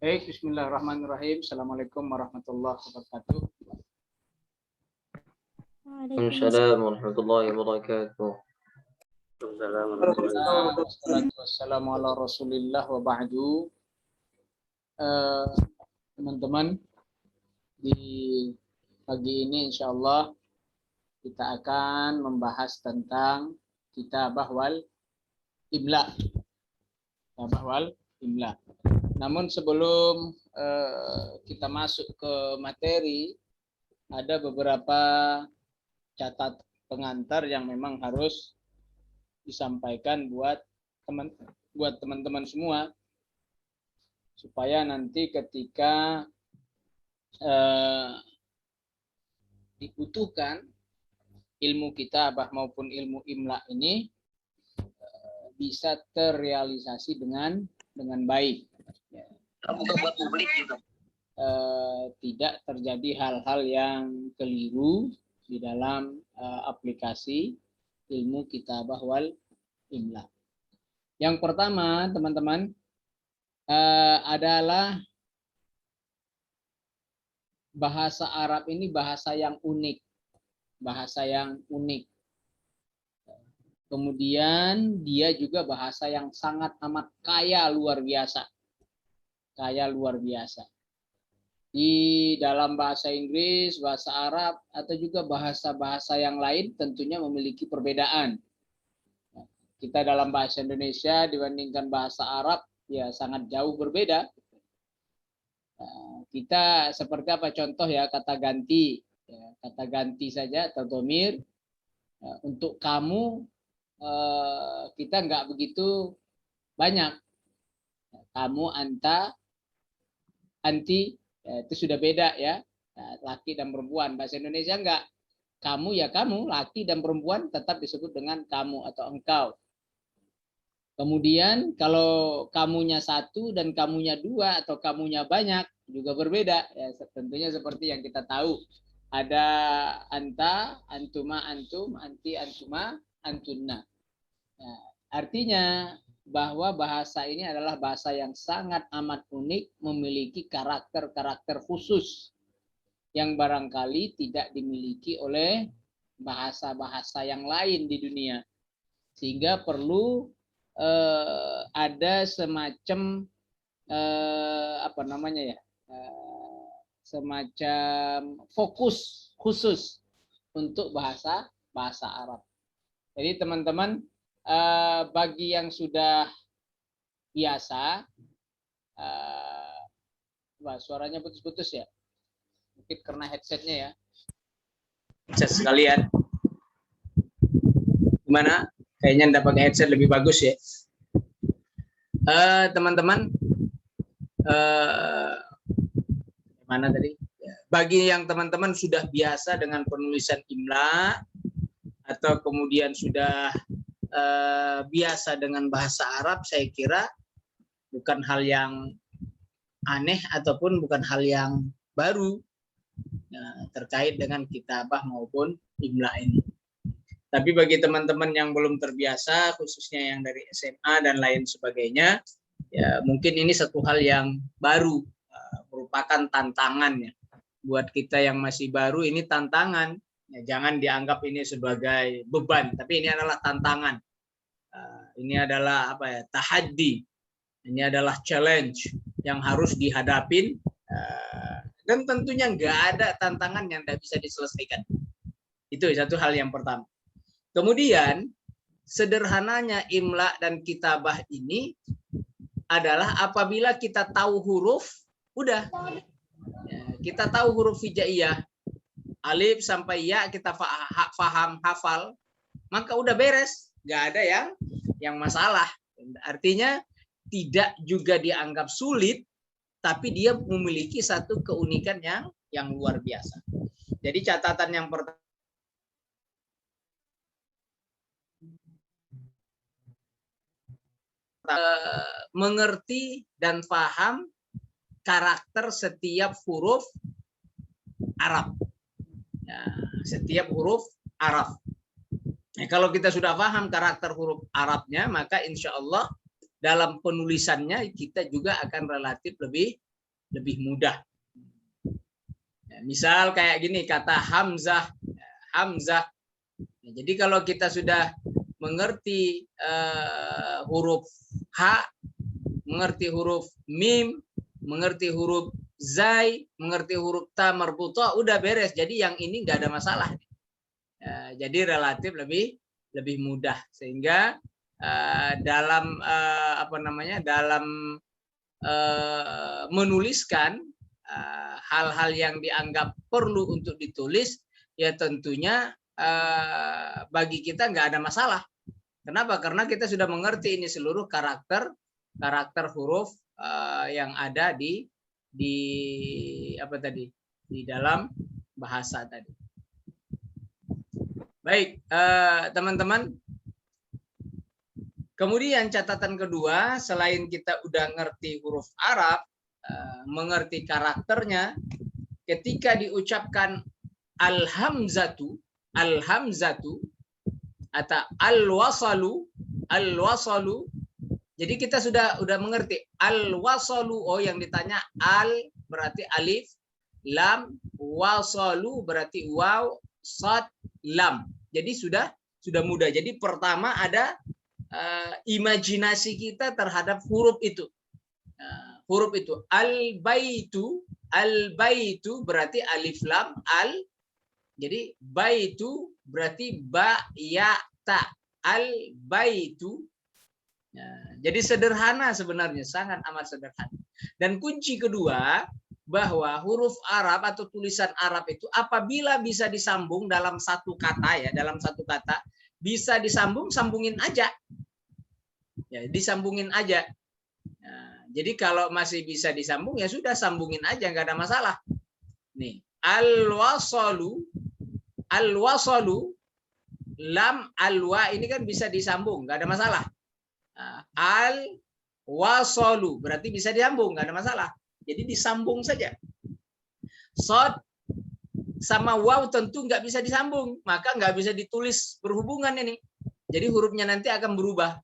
Baik, bismillahirrahmanirrahim. Assalamualaikum warahmatullahi wabarakatuh. Waalaikumsalam warahmatullahi wabarakatuh. Wassalamu ala rasulillah wa ba'du. Teman-teman, di pagi ini insya Allah kita akan membahas tentang kitabah wal imla. Kitabah wal imla. Namun sebelum kita masuk ke materi, ada beberapa catat pengantar yang memang harus disampaikan buat teman-teman semua, supaya nanti ketika dibutuhkan ilmu kitabah maupun ilmu imla ini bisa terrealisasi dengan baik. Buat publik juga. Tidak terjadi hal-hal yang keliru di dalam aplikasi ilmu kitabah wal imla. Yang pertama, teman-teman, adalah bahasa Arab ini bahasa yang unik. Bahasa yang unik. Kemudian dia juga bahasa yang sangat amat kaya luar biasa. Kaya luar biasa. Di dalam bahasa Inggris, bahasa Arab, atau juga bahasa-bahasa yang lain tentunya memiliki perbedaan. Kita dalam bahasa Indonesia dibandingkan bahasa Arab, ya sangat jauh berbeda. Kita seperti apa contoh ya, kata ganti. Kata ganti saja atau dhamir. Untuk kamu, kita nggak begitu banyak. Kamu, anta, anti, itu sudah beda ya, laki dan perempuan. Bahasa Indonesia enggak, kamu ya kamu, laki dan perempuan tetap disebut dengan kamu atau engkau. Kemudian kalau kamunya satu dan kamunya dua atau kamunya banyak juga berbeda ya, tentunya seperti yang kita tahu, ada anta, antuma, antum, anti, antuma, antunna. Nah, artinya bahwa bahasa ini adalah bahasa yang sangat amat unik, memiliki karakter-karakter khusus yang barangkali tidak dimiliki oleh bahasa-bahasa yang lain di dunia. Sehingga perlu ada semacam semacam fokus khusus untuk bahasa Arab. Jadi teman-teman, bagi yang sudah biasa, suaranya putus-putus ya, mungkin karena headsetnya ya. Headset sekalian, gimana? Kayaknya anda pakai headset lebih bagus ya. Teman-teman, mana tadi? Bagi yang teman-teman sudah biasa dengan penulisan imla atau kemudian sudah biasa dengan bahasa Arab, saya kira bukan hal yang aneh ataupun bukan hal yang baru terkait dengan kitabah maupun imla ini. Tapi bagi teman-teman yang belum terbiasa, khususnya yang dari SMA dan lain sebagainya, ya mungkin ini satu hal yang baru, merupakan tantangannya. Buat kita yang masih baru, ini tantangan. Ya, jangan dianggap ini sebagai beban, tapi ini adalah tantangan. Ini adalah tahaddi. Ini adalah challenge yang harus dihadapin, dan tentunya nggak ada tantangan yang tidak bisa diselesaikan. Itu satu hal yang pertama. Kemudian sederhananya imla dan kitabah ini adalah apabila kita tahu huruf, udah. Ya, kita tahu huruf hijaiyah, alif sampai ya kita paham, hafal, maka udah beres, nggak ada yang masalah. Artinya tidak juga dianggap sulit, tapi dia memiliki satu keunikan yang luar biasa. Jadi catatan yang pertama, mengerti dan paham karakter setiap huruf Arab. Ya, setiap huruf Arab. Nah, kalau kita sudah paham karakter huruf Arabnya, maka insya Allah dalam penulisannya kita juga akan relatif lebih lebih mudah. Ya, misal kayak gini kata hamzah, hamzah. Ya, jadi kalau kita sudah mengerti huruf H, mengerti huruf mim, mengerti huruf zai, mengerti huruf ta marbutah, udah beres. Jadi yang ini nggak ada masalah. Jadi relatif lebih mudah, sehingga dalam dalam menuliskan hal-hal yang dianggap perlu untuk ditulis, ya tentunya bagi kita nggak ada masalah. Kenapa? Karena kita sudah mengerti ini seluruh karakter huruf yang ada di dalam bahasa tadi. Baik, teman-teman. Kemudian catatan kedua, selain kita udah ngerti huruf Arab, mengerti karakternya, ketika diucapkan al-hamzatu atau al-wasalu, jadi kita sudah mengerti al-wasalu. Oh, yang ditanya al berarti alif, lam, wasalu berarti waw, sad, lam. Jadi sudah mudah. Jadi pertama ada imajinasi kita terhadap huruf itu. Huruf itu al-baitu berarti alif lam al. Jadi baitu berarti ba ya ta, al-baitu. Jadi sederhana sebenarnya, sangat amat sederhana. Dan kunci kedua, bahwa huruf Arab atau tulisan Arab itu apabila bisa disambung dalam satu kata, bisa sambungin aja. Ya, disambungin aja. Nah, jadi kalau masih bisa disambung, ya sudah sambungin aja, nggak ada masalah. Nih, al-wasalu, lam alwa ini kan bisa disambung, nggak ada masalah. Al-wasalu berarti bisa disambung, nggak ada masalah. Jadi disambung saja. Sod sama waw tentu nggak bisa disambung, maka nggak bisa ditulis berhubungan ini. Jadi hurufnya nanti akan berubah,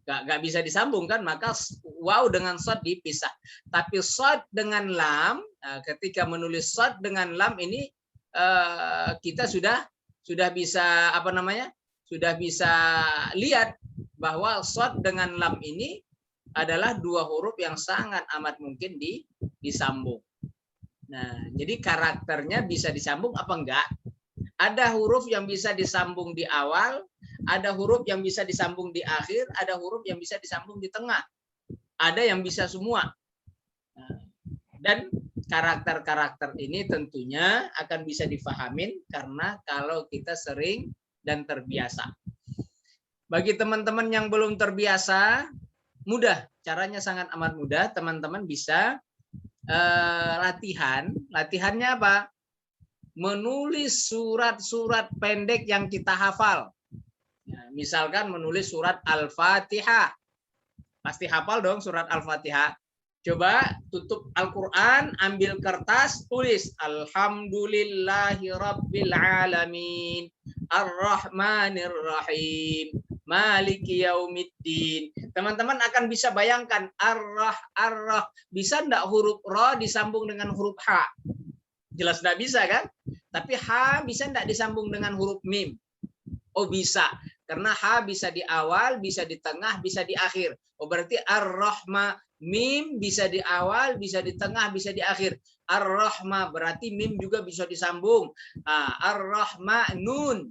nggak bisa disambung kan, maka waw dengan sod dipisah. Tapi sod dengan lam, ketika menulis sod dengan lam ini kita sudah bisa sudah bisa lihat bahwa sod dengan lam ini adalah dua huruf yang sangat amat mungkin disambung. Nah, jadi karakternya bisa disambung apa enggak? Ada huruf yang bisa disambung di awal, ada huruf yang bisa disambung di akhir, ada huruf yang bisa disambung di tengah. Ada yang bisa semua. Dan karakter-karakter ini tentunya akan bisa difahamin karena kalau kita sering dan terbiasa. Bagi teman-teman yang belum terbiasa, mudah, caranya sangat amat mudah. Teman-teman bisa latihan. Latihannya apa? Menulis surat-surat pendek yang kita hafal. Ya, misalkan menulis surat Al-Fatihah. Pasti hafal dong surat Al-Fatihah. Coba tutup Al-Quran, ambil kertas, tulis Alhamdulillahirabbil-alamin, Ar-Rahmanir-Rahim, Maliki Yaumiddin. Teman-teman akan bisa bayangkan ar-rah. Bisa enggak huruf ra disambung dengan huruf h? Jelas enggak bisa kan? Tapi h bisa enggak disambung dengan huruf mim? Oh bisa. Karena h bisa di awal, bisa di tengah, bisa di akhir. Oh berarti ar-rahma, mim bisa di awal, bisa di tengah, bisa di akhir. Ar-rahma berarti mim juga bisa disambung. Ar-rahma nun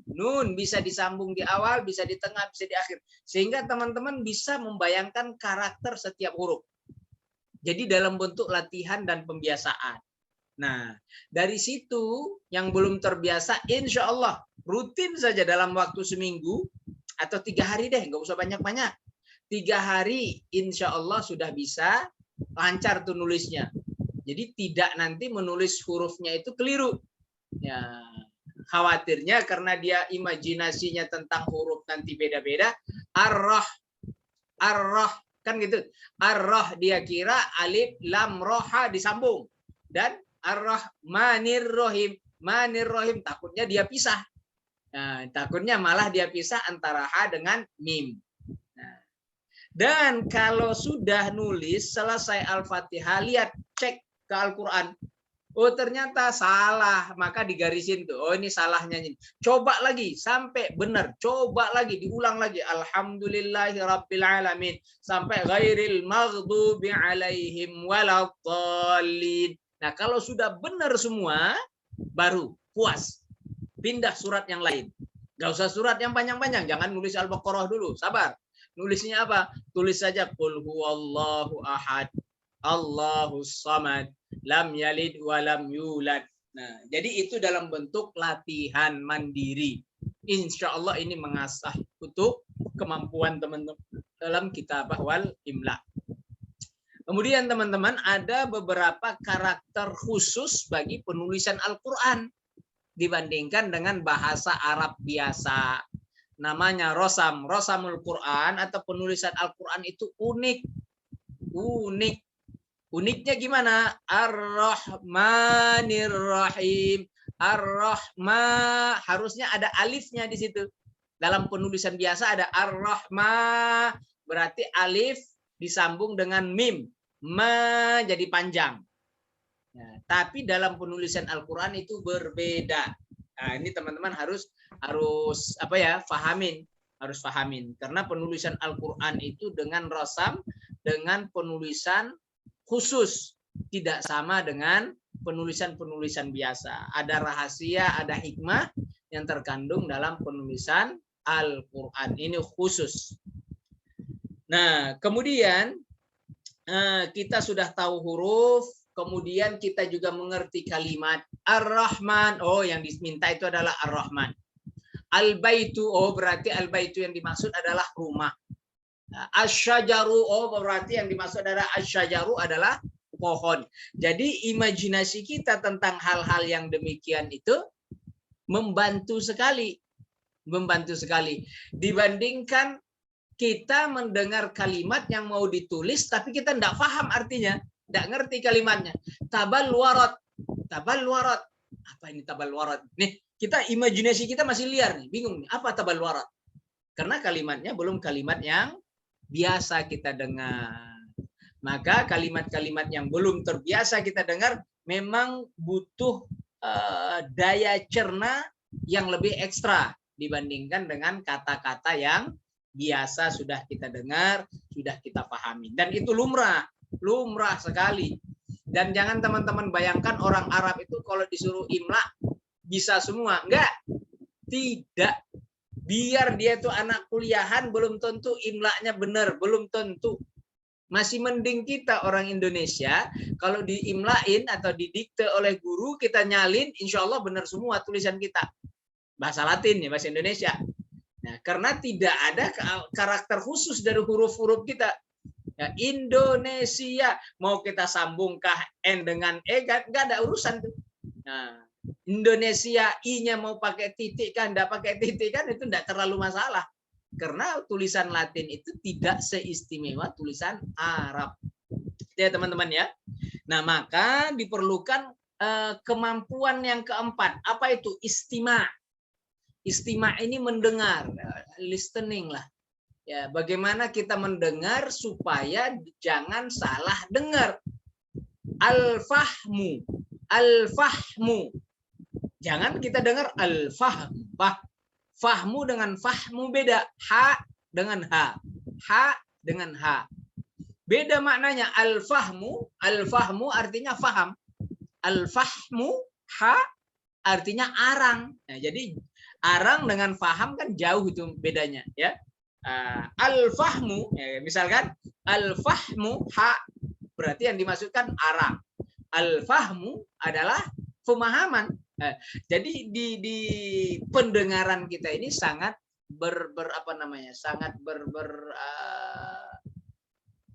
bisa disambung di awal, bisa di tengah, bisa di akhir. Sehingga teman-teman bisa membayangkan karakter setiap huruf. Jadi dalam bentuk latihan dan pembiasaan. Nah, dari situ yang belum terbiasa, insya Allah rutin saja dalam waktu seminggu atau 3 hari deh, nggak usah banyak-banyak. 3 hari insya Allah sudah bisa lancar tuh nulisnya. Jadi tidak nanti menulis hurufnya itu keliru. Ya, khawatirnya karena dia imajinasinya tentang huruf nanti beda-beda. Ar-rah kan gitu. Ar-rah dia kira alif lam roha disambung. Dan ar-rahmanir-rahim, manir-rahim takutnya dia pisah. Nah, takutnya malah dia pisah antara ha dengan mim. Dan kalau sudah nulis selesai Al-Fatihah, lihat, cek ke Al-Quran. Oh ternyata salah, maka digarisin tuh. Oh ini salahnya ini. Coba lagi sampai benar. Coba lagi, diulang lagi. Alhamdulillahirabbil alamin sampai ghairil maghdubi alaihim waladdallin. Nah kalau sudah benar semua, baru puas. Pindah surat yang lain. Gak usah surat yang panjang-panjang. Jangan nulis Al-Baqarah dulu. Sabar. Nulisnya apa? Tulis saja qul huwallahu ahad. Allahus samad. Lam yalid walam yulad. Nah, jadi itu dalam bentuk latihan mandiri. Insya Allah ini mengasah untuk kemampuan teman-teman dalam kitabah wal imla. Kemudian teman-teman ada beberapa karakter khusus bagi penulisan Al-Quran dibandingkan dengan bahasa Arab biasa. Namanya rosam, rosamul Quran atau penulisan Al-Quran itu unik. Unik. Uniknya gimana? Ar-Rahmanir Rahim. Ar-Rahma harusnya ada alifnya di situ. Dalam penulisan biasa ada Ar-Rahma, berarti alif disambung dengan mim. Ma jadi panjang. Ya, tapi dalam penulisan Al-Quran itu berbeda. Nah, ini teman-teman harus apa ya? Fahamin. Harus fahamin. Karena penulisan Al-Quran itu dengan rosam, dengan penulisan khusus, tidak sama dengan penulisan-penulisan biasa. Ada rahasia, ada hikmah yang terkandung dalam penulisan Al-Quran. Ini khusus. Nah, kemudian kita sudah tahu huruf, kemudian kita juga mengerti kalimat. Ar-Rahman, oh yang diminta itu adalah Ar-Rahman. Al-Baitu, oh berarti Al-Baitu yang dimaksud adalah rumah. Asyajaru, oh berarti yang dimaksud adalah asyajaru adalah pohon. Jadi imajinasi kita tentang hal-hal yang demikian itu membantu sekali. Membantu sekali. Dibandingkan kita mendengar kalimat yang mau ditulis tapi kita tidak paham artinya. Tidak ngerti kalimatnya. Tabal warat. Tabal warat. Apa ini tabal warat? Nih, kita imajinasi kita masih liar nih. Bingung nih. Apa tabal warat? Karena kalimatnya belum kalimat yang biasa kita dengar. Maka kalimat-kalimat yang belum terbiasa kita dengar memang butuh daya cerna yang lebih ekstra dibandingkan dengan kata-kata yang biasa sudah kita dengar, sudah kita pahami. Dan itu lumrah sekali. Dan jangan teman-teman bayangkan orang Arab itu kalau disuruh imla bisa semua. Enggak. Tidak. Biar dia tuh anak kuliahan belum tentu imlanya benar, belum tentu. Masih mending kita orang Indonesia kalau diimlain atau didikte oleh guru kita nyalin, insya Allah benar semua tulisan kita. Bahasa Latin ya, bahasa Indonesia. Nah, karena tidak ada karakter khusus dari huruf-huruf kita. Ya, Indonesia mau kita sambungkah N dengan E, nggak ada urusan tuh. Nah, Indonesia I-nya mau pakai titik kan, enggak pakai titik kan, itu enggak terlalu masalah. Karena tulisan Latin itu tidak seistimewa tulisan Arab. Ya teman-teman ya. Nah maka diperlukan kemampuan yang keempat. Apa itu? Istima'. Istima' ini mendengar, listening lah. Ya, bagaimana kita mendengar supaya jangan salah dengar. Al-fahmu. Al-fahmu. Jangan kita dengar al-fahm. Fahmu dengan fahmu beda. Ha dengan ha. Ha dengan ha. Beda maknanya. Al-fahmu. Al-fahmu artinya faham. Al-fahmu. Ha artinya arang. Nah, jadi arang dengan faham kan jauh itu bedanya. Ya. Al-fahmu. Ya, misalkan al-fahmu ha. Berarti yang dimaksudkan arang. Al-fahmu adalah pemahaman. Jadi di pendengaran kita ini sangat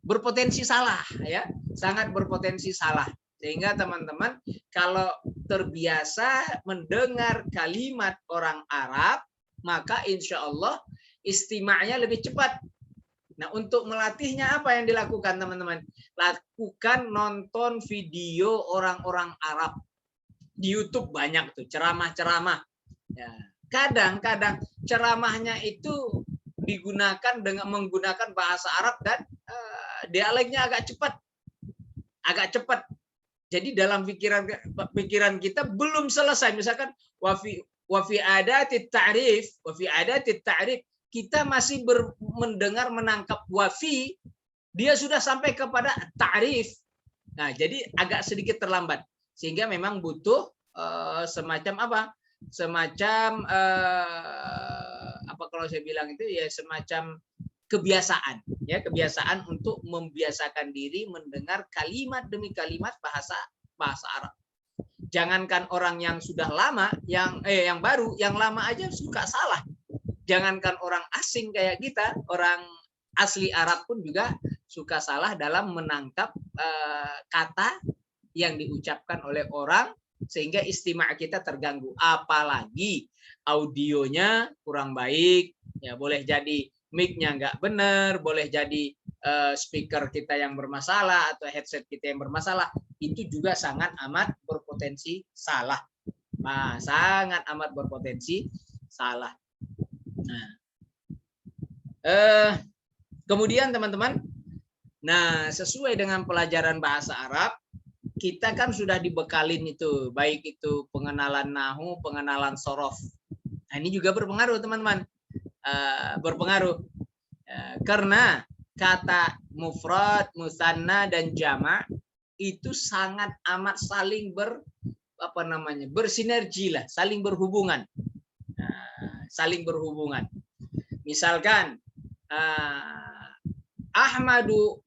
berpotensi salah ya, sangat berpotensi salah. Sehingga teman-teman kalau terbiasa mendengar kalimat orang Arab, maka insya Allah istima'nya lebih cepat. Nah, untuk melatihnya apa yang dilakukan teman-teman? Lakukan nonton video orang-orang Arab. Di YouTube banyak tuh ceramah-ceramah. Ya, kadang-kadang ceramahnya itu digunakan dengan menggunakan bahasa Arab dan dialeknya agak cepat. Jadi dalam pikiran kita belum selesai. Misalkan wafi adatit ta'rif, kita masih mendengar menangkap wafi, dia sudah sampai kepada ta'rif. Nah, jadi agak sedikit terlambat. Sehingga memang butuh semacam apa? Semacam apa kalau saya bilang itu ya semacam kebiasaan, ya kebiasaan untuk membiasakan diri mendengar kalimat demi kalimat bahasa Arab. Jangankan orang yang sudah lama, yang baru, yang lama aja suka salah. Jangankan orang asing kayak kita, orang asli Arab pun juga suka salah dalam menangkap kata yang diucapkan oleh orang sehingga istima' kita terganggu. Apalagi audionya kurang baik, ya boleh jadi mic-nya nggak benar, boleh jadi speaker kita yang bermasalah atau headset kita yang bermasalah, itu juga sangat amat berpotensi salah. Nah, sangat amat berpotensi salah. Nah, kemudian teman-teman, nah sesuai dengan pelajaran bahasa Arab, kita kan sudah dibekalin itu, baik itu pengenalan nahu, pengenalan sorof. Nah, ini juga berpengaruh teman-teman, berpengaruh karena kata mufrad, musanna dan jama' itu sangat amat saling bersinergi lah, saling berhubungan. Saling berhubungan. Misalkan Ahmadu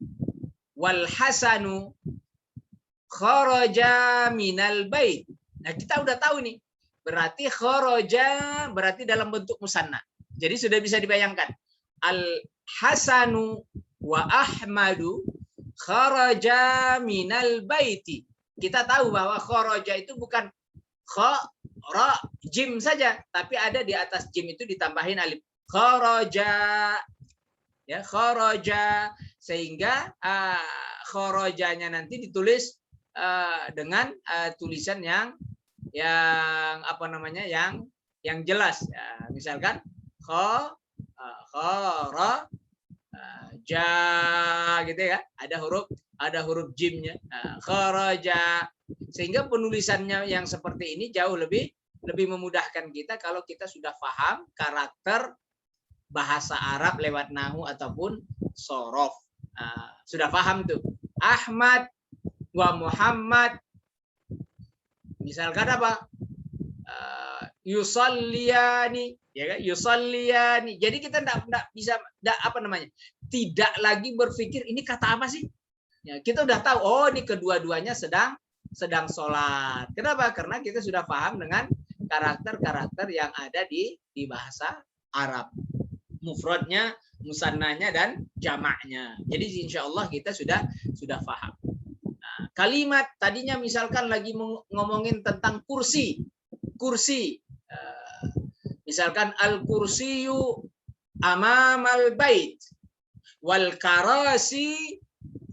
wal Hasanu kharaja minal bait. Nah, kita udah tahu nih. Berarti kharaja berarti dalam bentuk musanna. Jadi sudah bisa dibayangkan. Al Hasanu wa Ahmadu kharaja minal baiti. Kita tahu bahwa kharaja itu bukan jim saja, tapi ada di atas jim itu ditambahin alif. Kharaja, ya kharaja, sehingga kharajanya nanti ditulis dengan tulisan yang apa namanya yang jelas. Ya, misalkan ja gitu ya, ada huruf jimnya, kharaja, sehingga penulisannya yang seperti ini jauh lebih memudahkan kita kalau kita sudah paham karakter bahasa Arab lewat nahu ataupun sorof. Sudah paham tuh. Ahmad wa Muhammad, misalkan apa? Yusalliyani, ya kan? Yusalliyani. Jadi kita enggak bisa apa namanya? Tidak lagi berpikir ini kata apa sih? Ya, kita udah tahu, oh ini kedua-duanya sedang sholat. Kenapa? Karena kita sudah paham dengan karakter-karakter yang ada di bahasa Arab. Mufradnya, musannanya dan jamaknya. Jadi insya Allah kita sudah paham. Nah, kalimat tadinya misalkan lagi ngomongin tentang kursi. Misalkan al-kursiyu amamal bait wal karasi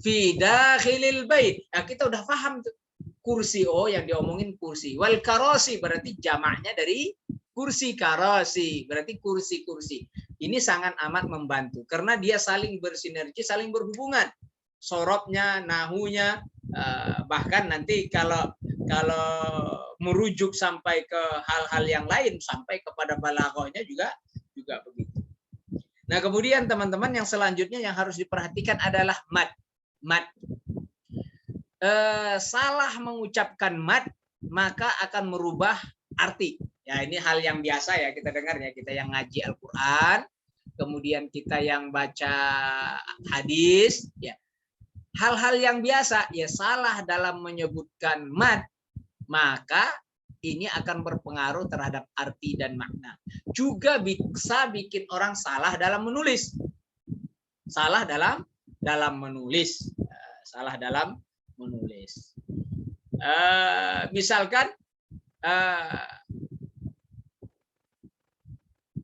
fi dakhilil bait. Nah, kita udah paham tuh. Kursi, oh yang diomongin kursi. Wal karasi berarti jamaknya dari kursi, karasi berarti kursi-kursi. Ini sangat amat membantu karena dia saling bersinergi, saling berhubungan. Sorobnya, nahunya, bahkan nanti kalau merujuk sampai ke hal-hal yang lain, sampai kepada balaghahnya juga begitu. Nah, kemudian teman-teman yang selanjutnya yang harus diperhatikan adalah mad. Salah mengucapkan mad maka akan merubah arti. Ya, ini hal yang biasa ya kita dengar ya, kita yang ngaji Al-Qur'an, kemudian kita yang baca hadis, ya. Hal-hal yang biasa, ya salah dalam menyebutkan mad, maka ini akan berpengaruh terhadap arti dan makna. Juga bisa bikin orang salah dalam menulis. Salah dalam menulis. Salah dalam menulis. Misalkan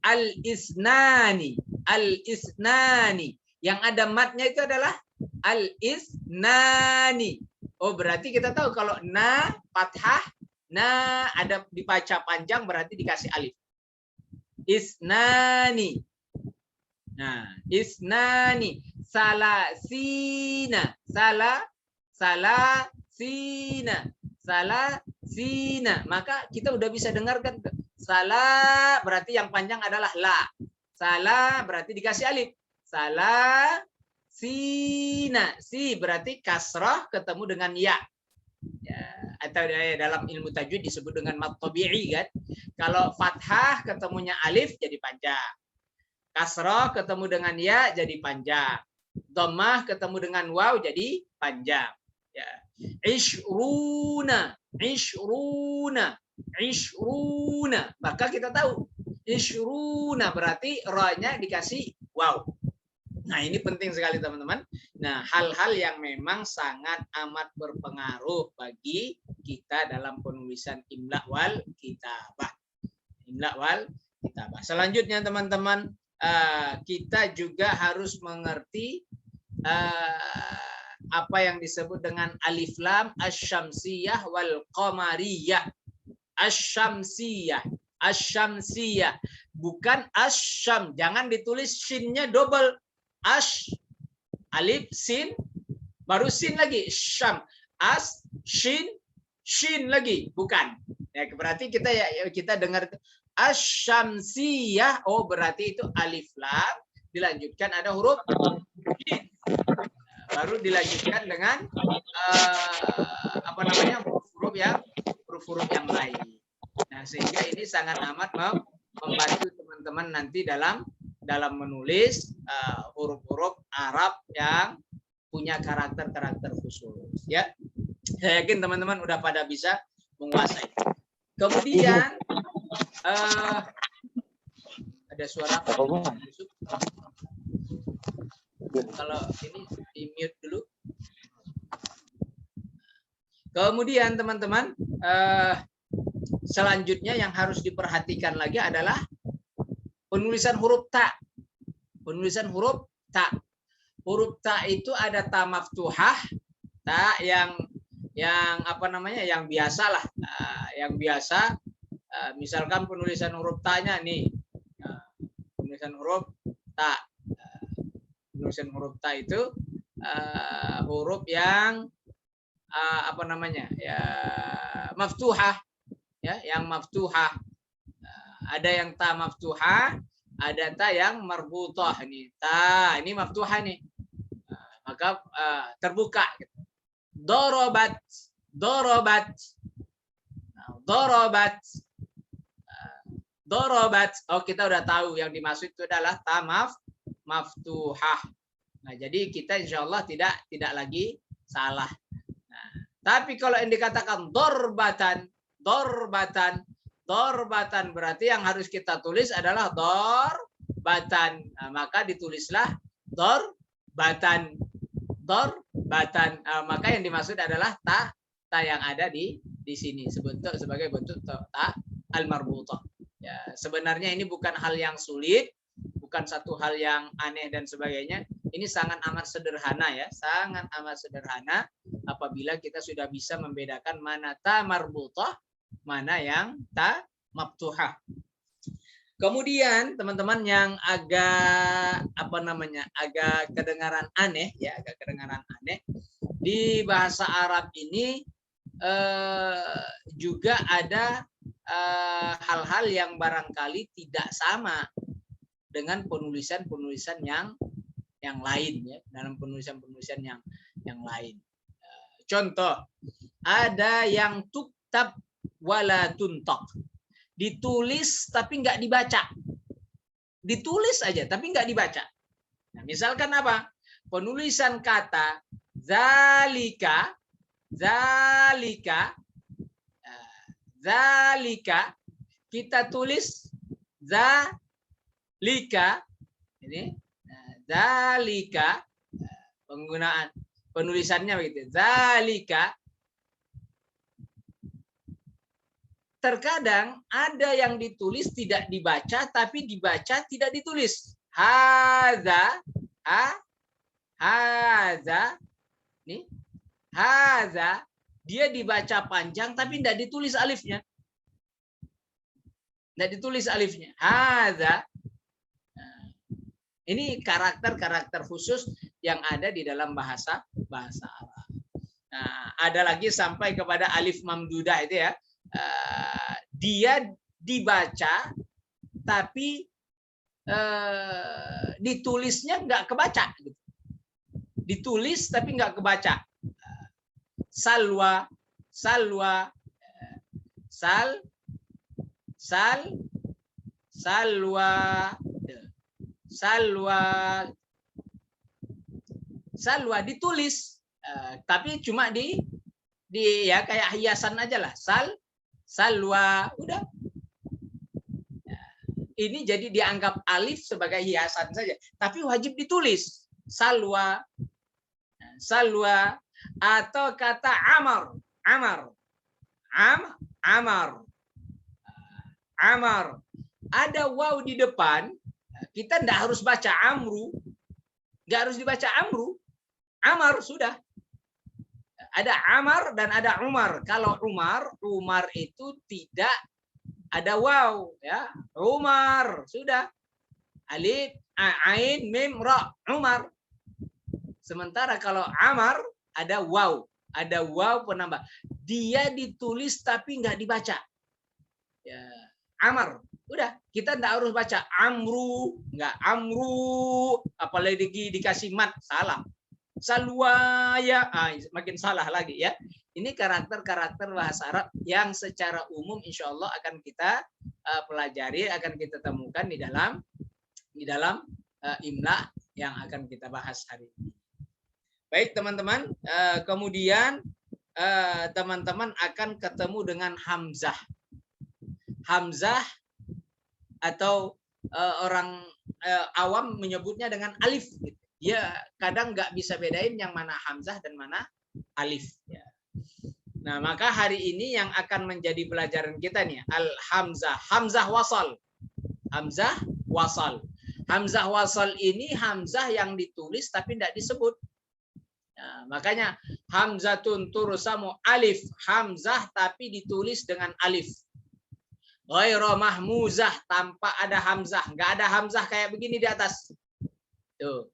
al-isnani, yang ada matnya itu adalah al-isnani. Oh, berarti kita tahu kalau na fathah, na ada dibaca panjang berarti dikasih alif. Isnani. Nah, isnani, salasina, sina, salah sina. Maka kita udah bisa dengarkan salah berarti yang panjang adalah la. Salah berarti dikasih alif. Salah sina, si berarti kasrah ketemu dengan ya. Ya, atau dalam ilmu tajwid disebut dengan mad tabi'i kan. Kalau fathah ketemunya alif jadi panjang. Kasrah ketemu dengan ya jadi panjang. Dhammah ketemu dengan waw jadi panjang. Ya. Ishruna, ishruna, ishruna. Maka kita tahu ishruna berarti ra-nya dikasih waw. Nah, ini penting sekali teman-teman. Nah, hal-hal yang memang sangat amat berpengaruh bagi kita dalam penulisan imla wal kitabah. Imla wal kitabah. Selanjutnya teman-teman, kita juga harus mengerti apa yang disebut dengan alif lam asy-syamsiyah wal qamariyah. Asy-syamsiyah, asy-syamsiyah, bukan asyam. Jangan ditulis shinnya double. Ash, alif, sin, baru sin lagi. Syam, as, shin lagi. Bukan. Ya, berarti kita dengar asy-syamsiyah. Oh, berarti itu alif lam dilanjutkan ada huruf shin. Baru dilanjutkan dengan huruf-huruf yang lain. Nah, sehingga ini sangat amat membantu teman-teman nanti dalam menulis huruf-huruf Arab yang punya karakter-karakter khusus. Ya, saya yakin teman-teman udah pada bisa menguasai. Kemudian ada suara Yusuf. Kalau ini di mute dulu. Kemudian teman-teman, selanjutnya yang harus diperhatikan lagi adalah penulisan huruf ta. Penulisan huruf ta. Huruf ta itu ada ta maftuhah, ta yang yang biasa lah, yang biasa. Misalkan penulisan huruf ta-nya nih, penulisan huruf ta. Penulisan huruf ta itu huruf yang ya maftuhah, ya, yang maftuhah. Ada yang ta maftuhah, ada ta yang marbutah. Ini ta, ini maftuhah nih. Maka terbuka. Dorobat, dorobat, dorobat, dorobat. Oh, kita udah tahu yang dimaksud itu adalah ta maftuhah. Nah, jadi kita insya Allah tidak lagi salah. Nah, tapi kalau yang dikatakan dorbatan, dorbatan, dorbatan berarti yang harus kita tulis adalah dorbatan. Nah, maka ditulislah dorbatan, dorbatan. Maka yang dimaksud adalah ta yang ada di sini sebagai bentuk ta al-marbutah. Ya, sebenarnya ini bukan hal yang sulit, bukan satu hal yang aneh dan sebagainya. Ini sangat amat sederhana ya, sangat amat sederhana apabila kita sudah bisa membedakan mana ta marbutah, mana yang ta maftuhah. Kemudian teman-teman yang agak agak kedengaran aneh ya, agak kedengaran aneh di bahasa Arab ini juga ada hal-hal yang barangkali tidak sama dengan penulisan-penulisan yang lain ya, dalam penulisan-penulisan yang lain. Contoh, ada yang tuktab wala tuntak. Ditulis tapi nggak dibaca. Ditulis aja tapi nggak dibaca. Nah, misalkan apa? Penulisan kata zalika, zalika, zalika, kita tulis zalika, ini zalika, penggunaan penulisannya begitu, zalika. Terkadang ada yang ditulis tidak dibaca, tapi dibaca tidak ditulis. Haza, haza, nih, haza, dia dibaca panjang, tapi tidak ditulis alifnya. Tidak ditulis alifnya. Haza. Ini karakter-karakter khusus yang ada di dalam bahasa Arab. Nah, ada lagi sampai kepada alif mamdudah itu ya. Dia dibaca tapi ditulisnya nggak kebaca. Ditulis tapi nggak kebaca. Salwa, salwa, sal, salwa, salwa, salwa ditulis, tapi cuma di ya kayak hiasan aja lah. Salwa, udah. Ini jadi dianggap alif sebagai hiasan saja, tapi wajib ditulis. Salwa, salwa, atau kata amar, amar, amar, amar. Ada waw di depan, kita tidak harus baca amru, nggak harus dibaca amru, amar sudah. Ada amar dan ada umar. Kalau umar itu tidak ada waw, ya. Umar sudah. Alif, ain, mim, ra, umar. Sementara kalau amar ada waw penambah. Dia ditulis tapi nggak dibaca. Ya, amar, udah. Kita nggak harus baca amru, nggak amru, apalagi dikasih mat, salah. Salwaya, makin salah lagi ya. Ini karakter-karakter bahasa Arab yang secara umum insya Allah akan kita pelajari, akan kita temukan di dalam imla yang akan kita bahas hari ini. Baik teman-teman, kemudian teman-teman akan ketemu dengan hamzah. Hamzah atau orang awam menyebutnya dengan alif. Dia kadang nggak bisa bedain yang mana hamzah dan mana alif. Nah, maka hari ini yang akan menjadi pelajaran kita nih, al-hamzah, hamzah wasal. Hamzah wasal. Hamzah wasal ini hamzah yang ditulis tapi tidak disebut. Nah, makanya hamzatun tursamu alif, hamzah tapi ditulis dengan alif. Ghairu mahmuzah, tanpa ada hamzah, nggak ada hamzah kayak begini di atas. Tuh.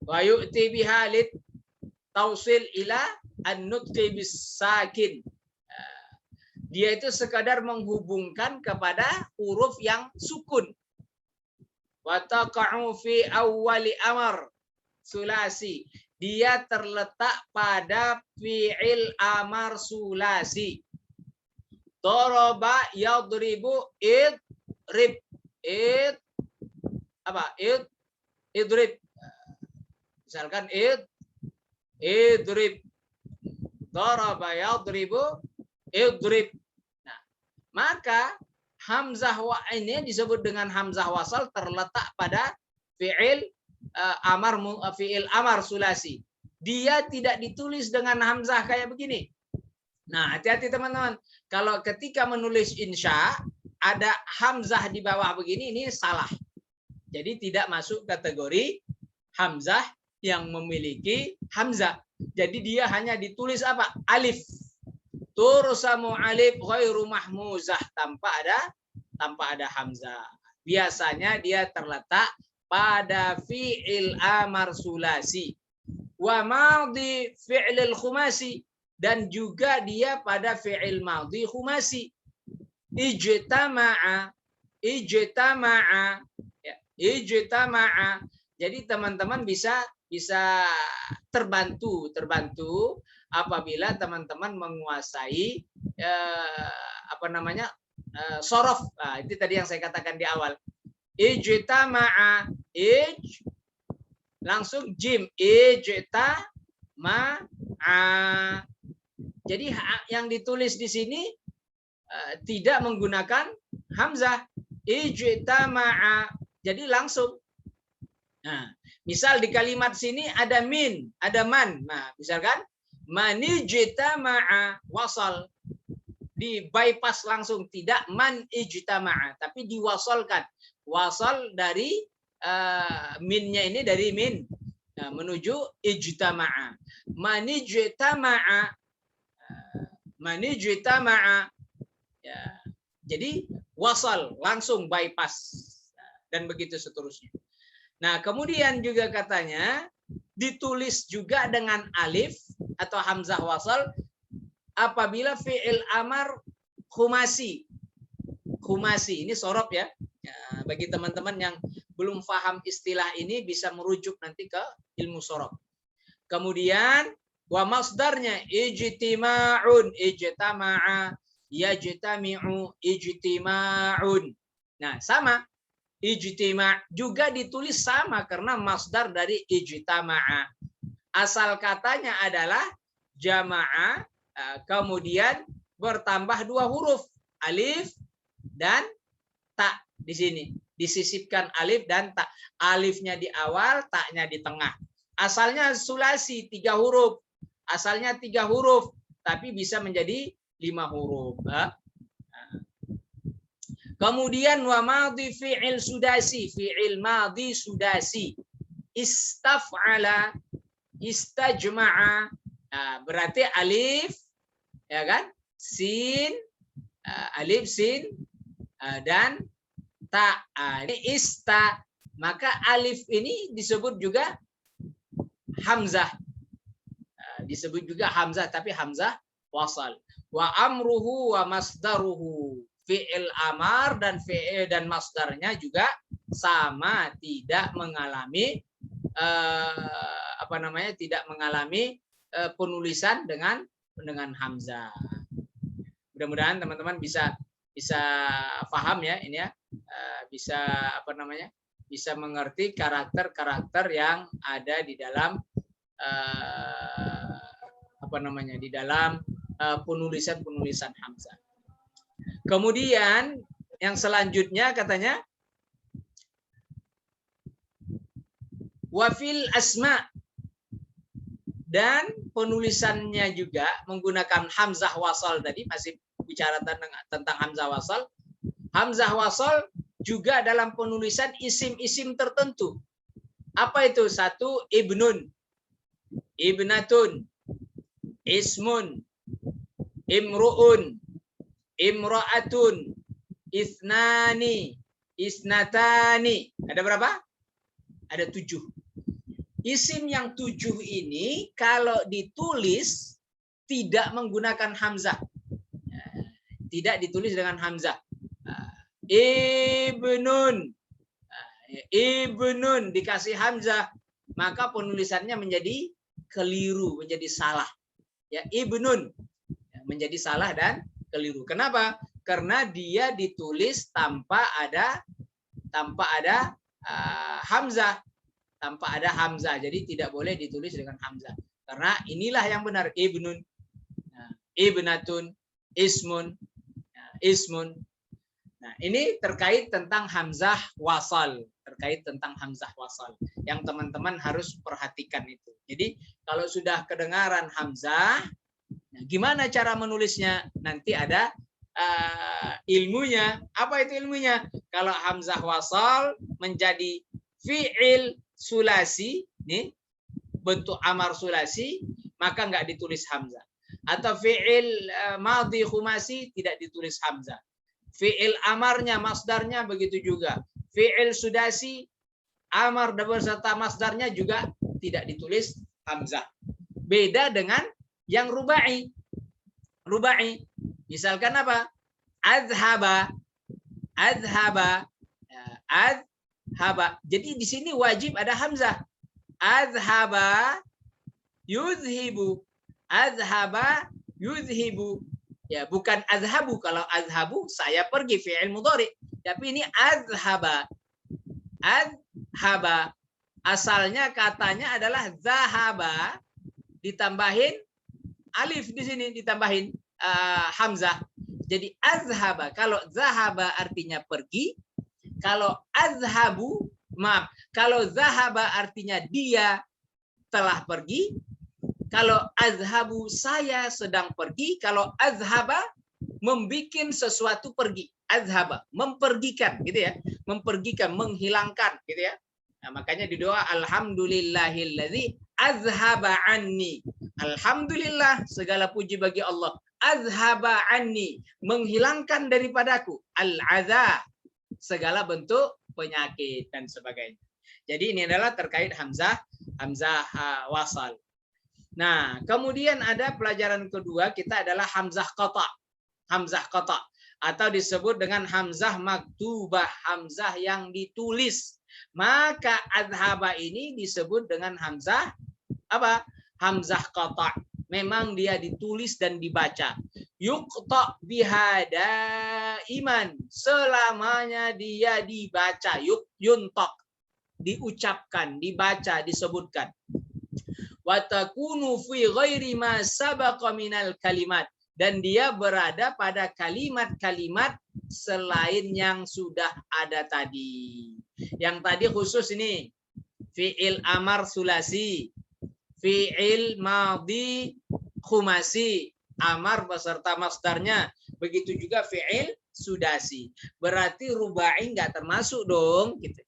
Wa yu'ti biha lit tausil ila an-nutqi bis-sakin. Dia itu sekadar menghubungkan kepada huruf yang sukun. Wa taqa'u fi awwali amar sulasi. Dia terletak pada fi'il amar sulasi. Daraba yadribu idrib. Idrib. Misalkan idrib. Daraba yadribu idrib. Nah, maka hamzah wa ini disebut dengan hamzah wasal terletak pada fi'il amar sulasi. Dia tidak ditulis dengan hamzah kayak begini. Nah, hati-hati teman-teman. Kalau ketika menulis insya ada hamzah di bawah begini, ini salah. Jadi tidak masuk kategori hamzah yang memiliki hamzah. Jadi dia hanya ditulis apa? Alif. Tursamu alif ghairu mahmuzah, tanpa ada hamzah. Biasanya dia terletak pada fi'il amar sulasi. Wa madhi fi'lil khumasi, dan juga dia pada fi'il madhi khumasi. Ijtama'a, ya, ijtama'a. Jadi teman-teman bisa terbantu apabila teman-teman menguasai sorof. Nah, itu tadi yang saya katakan di awal. Ijtama'a, langsung jim, ijtama'a. Jadi yang ditulis di sini tidak menggunakan hamzah. Ijtama'a. Jadi langsung. Nah, misal di kalimat sini ada min, ada man. Nah, misalkan manijtama'a wasal. Di bypass langsung, tidak man ijtama'a, tapi diwasalkan. Wasal dari minnya ini dari min menuju ijtama'a. Manijtama'a. Ya. Jadi wasal langsung bypass dan begitu seterusnya. Nah, kemudian juga katanya ditulis juga dengan alif atau hamzah wasal apabila fi'il amar khumasi. Khumasi ini sorob ya. Bagi teman-teman yang belum paham istilah ini bisa merujuk nanti ke ilmu sorob. Kemudian wa masdarnya ijtima'un, ijtama'a, yajtami'u, ijtima'un. Nah, sama. Ijtima' juga ditulis sama karena masdar dari ijtama'a. Asal katanya adalah jama'a, kemudian bertambah 2 huruf, alif dan ta di sini. Disisipkan alif dan ta. Alifnya di awal, taknya di tengah. Asalnya sulasi 3 huruf. Asalnya 3 huruf, tapi bisa menjadi 5 huruf. Kemudian wa madhi fi'il sudasi, fi'il madhi sudasi. Istaf'ala, istajma'a. Nah, berarti alif ya kan? Sin, alif sin dan ta. Ini ista. Maka alif ini disebut juga hamzah. Disebut juga hamzah tapi hamzah wasal. Wa amruhu wa masdaruhu. Fi'il amar dan fi'il dan masdarnya juga sama, tidak mengalami tidak mengalami penulisan dengan hamzah. Mudah-mudahan teman-teman bisa paham ya ini ya, bisa mengerti karakter-karakter yang ada di dalam penulisan hamzah. Kemudian yang selanjutnya katanya wafil asma, dan penulisannya juga menggunakan hamzah wasal. Tadi masih bicara tentang hamzah wasal. Hamzah wasal juga dalam penulisan isim-isim tertentu. Apa itu? 1, ibnun, ibnatun, ismun, imru'un, imra'atun, isnani, isnatani. Ada berapa? Ada 7. Isim yang 7 ini kalau ditulis tidak menggunakan hamzah. Tidak ditulis dengan hamzah. Ibnun. Ibnun dikasih hamzah, maka penulisannya menjadi keliru, menjadi salah. Ya, ibnun menjadi salah dan keliru. Kenapa? Karena dia ditulis tanpa ada hamzah, tanpa ada hamzah. Jadi tidak boleh ditulis dengan hamzah. Karena inilah yang benar, ibnun, ibnatun, ismun, ismun. Nah, ini terkait tentang hamzah wasal, yang teman-teman harus perhatikan itu. Jadi kalau sudah kedengaran hamzah, nah, gimana cara menulisnya? Nanti ada ilmunya. Apa itu ilmunya? Kalau hamzah wasal menjadi fi'il sulasi, nih bentuk amar sulasi, maka nggak ditulis hamzah. Atau fi'il madhi khumasi tidak ditulis hamzah. Fi'il amarnya, masdarnya begitu juga. Fi'il sudasi, amar beserta masdarnya juga tidak ditulis hamzah. Beda dengan yang rubai. Rubai. Misalkan apa? Adhaba. Adhaba. Adhaba. Jadi di sini wajib ada hamzah. Adhaba yudhibu. Adhaba yudhibu. Ya, bukan azhabu. Kalau azhabu saya pergi, fi'il mudhari. Tapi ini azhaba. Azhaba. Asalnya katanya adalah zahaba ditambahin alif, di sini ditambahin hamzah. Jadi azhaba. Kalau zahaba artinya pergi. Kalau azhabu, maaf. Kalau zahaba artinya dia telah pergi. Kalau azhabu saya sedang pergi. Kalau azhaba membikin sesuatu pergi. Azhaba mempergikan, gitu ya. Mempergikan, menghilangkan, gitu ya. Nah, makanya di doa alhamdulillahilladzi azhaba anni. Alhamdulillah, segala puji bagi Allah. Azhaba anni, menghilangkan daripadaku. Al-adza, segala bentuk penyakit dan sebagainya. Jadi ini adalah terkait hamzah wasal. Nah, kemudian ada pelajaran kedua kita adalah hamzah qata. Hamzah qata atau disebut dengan hamzah maktubah, hamzah yang ditulis. Maka adhaba ini disebut dengan hamzah apa? Hamzah qata. Memang dia ditulis dan dibaca. Yuqta bihada iman, selamanya dia dibaca. Yuntak, diucapkan, dibaca, disebutkan. Wa takunu fi ghairi ma sabaqa minal kalimat, dan dia berada pada kalimat-kalimat selain yang sudah ada tadi. Yang tadi khusus ini fi'il amar sulasi, fi'il madhi khumasi, amar beserta masdarnya, begitu juga fi'il sudasi. Berarti rubai nggak termasuk dong gitu.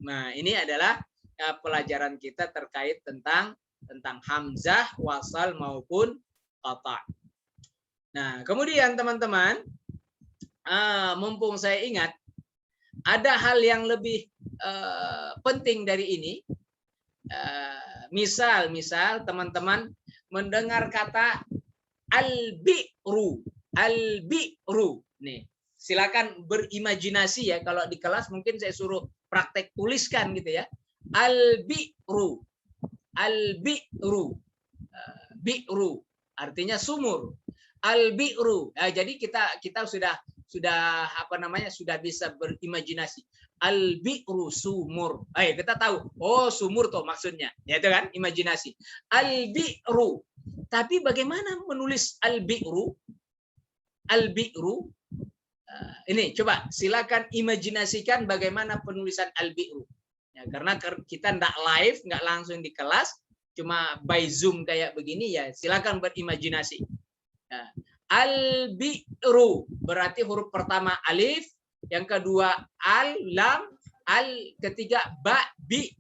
Nah, ini adalah pelajaran kita terkait tentang hamzah wasal maupun qata. Nah, kemudian teman-teman, mumpung saya ingat, ada hal yang lebih penting dari ini. Misal teman-teman mendengar kata al-bi'ru. Al-bi'ru. Nih, silakan berimajinasi ya. Kalau di kelas mungkin saya suruh praktek tuliskan gitu ya. Al-bi'ru. Al-bi'ru. Bi'ru artinya sumur. Al-bi'ru. Nah, jadi kita sudah apa namanya, sudah bisa berimajinasi. Al-bi'ru sumur. Kita tahu, oh sumur tuh maksudnya. Ya itu kan, imajinasi. Al-bi'ru. Tapi bagaimana menulis al-bi'ru? Al-bi'ru. Ini coba silakan imajinasikan bagaimana penulisan al-bi'ru. Ya, karena kita nggak live, nggak langsung di kelas, cuma by Zoom kayak begini ya, silakan berimajinasi. Ya. Al-bi'ru berarti huruf pertama alif, yang kedua al, lam, al ketiga ba, bi,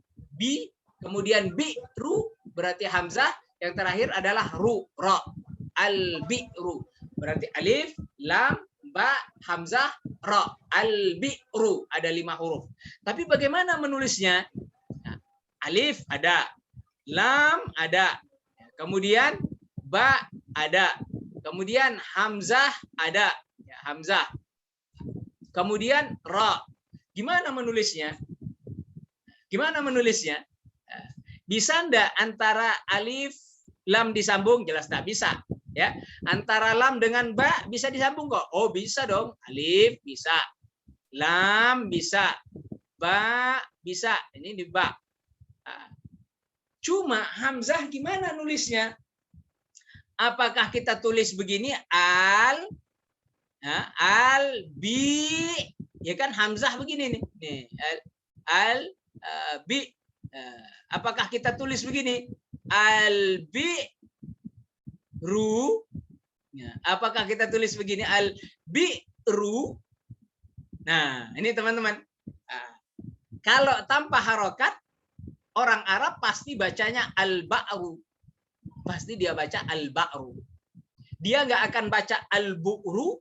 kemudian bi'ru berarti hamzah, yang terakhir adalah ru, ra. Al-bi'ru berarti alif, lam, ba, hamzah, ra. Al-bi'ru ada 5 huruf. Tapi bagaimana menulisnya? Nah, alif ada, lam ada, kemudian ba ada, kemudian hamzah ada, ya, hamzah. Kemudian ra. Gimana menulisnya? Gimana menulisnya? Bisa enggak antara alif lam disambung? Jelas tak bisa. Ya, antara lam dengan ba bisa disambung kok. Oh, bisa dong. Alif bisa, lam bisa, ba bisa. Ini di ba. Cuma hamzah gimana nulisnya? Apakah kita tulis begini al, bi, ya kan hamzah begini nih. Al bi. Apakah kita tulis begini? Al bi ru. Apakah kita tulis begini? Al bi ru. Nah, ini teman-teman. Kalau tanpa harokat, orang Arab pasti bacanya al-ba'ru. Pasti dia baca al-ba'ru. Dia nggak akan baca al-bu'ru,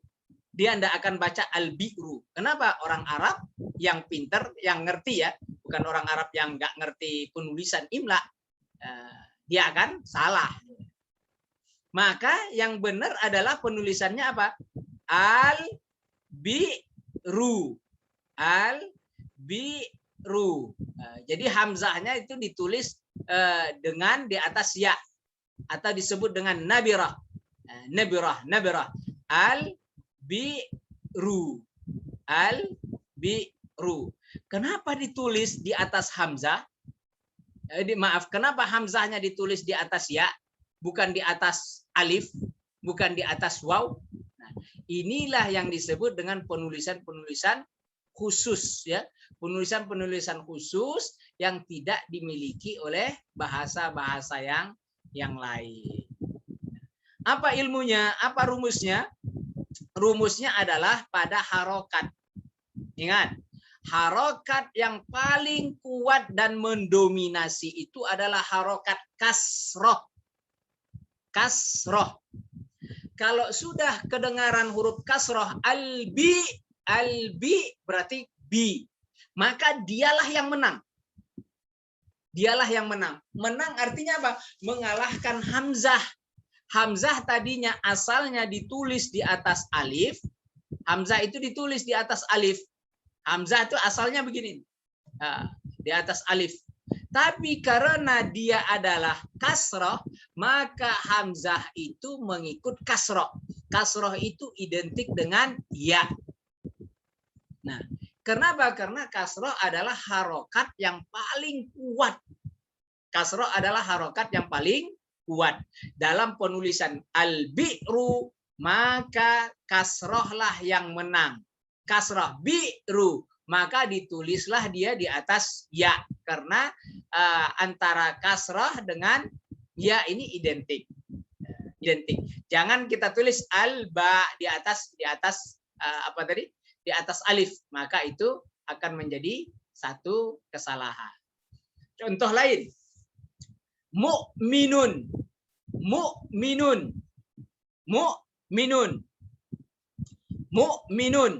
dia nggak akan baca al-bi'ru. Kenapa? Orang Arab yang pinter, yang ngerti ya, bukan orang Arab yang nggak ngerti penulisan imla, dia akan salah. Maka yang benar adalah penulisannya apa? Al-bi'ru. Al-bi'ru. Jadi hamzahnya itu ditulis dengan di atas ya, atau disebut dengan nabirah. Nabirah. Al-bi'ru. Al-bi'ru. Kenapa ditulis di atas hamzah? Maaf, kenapa hamzahnya ditulis di atas ya, bukan di atas alif, bukan di atas waw? Nah, inilah yang disebut dengan penulisan-penulisan khusus ya. Penulisan-penulisan khusus yang tidak dimiliki oleh bahasa-bahasa yang lain. Apa ilmunya? Apa rumusnya? Rumusnya adalah pada harokat. Ingat, harokat yang paling kuat dan mendominasi itu adalah harokat kasroh. Kasroh. Kalau sudah kedengaran huruf kasroh, albi berarti bi. Maka dialah yang menang. Dialah yang menang. Menang artinya apa? Mengalahkan Hamzah. Hamzah tadinya asalnya ditulis di atas alif. Hamzah itu ditulis di atas alif. Hamzah itu asalnya begini. Di atas alif. Tapi karena dia adalah kasroh, maka Hamzah itu mengikut kasroh. Kasroh itu identik dengan ya. Nah, kenapa? Karena kasroh adalah harokat yang paling kuat. Kasroh adalah harokat yang paling kuat. Dalam penulisan al-bi'ru, maka kasrohlah yang menang. Kasroh bi'ru, maka ditulislah dia di atas ya. Karena antara kasroh dengan ya ini identik. Identik. Jangan kita tulis al-ba di atas apa tadi? Di atas alif, maka itu akan menjadi satu kesalahan. Contoh lain, mu'minun, mu'minun, mu'minun, mu'minun.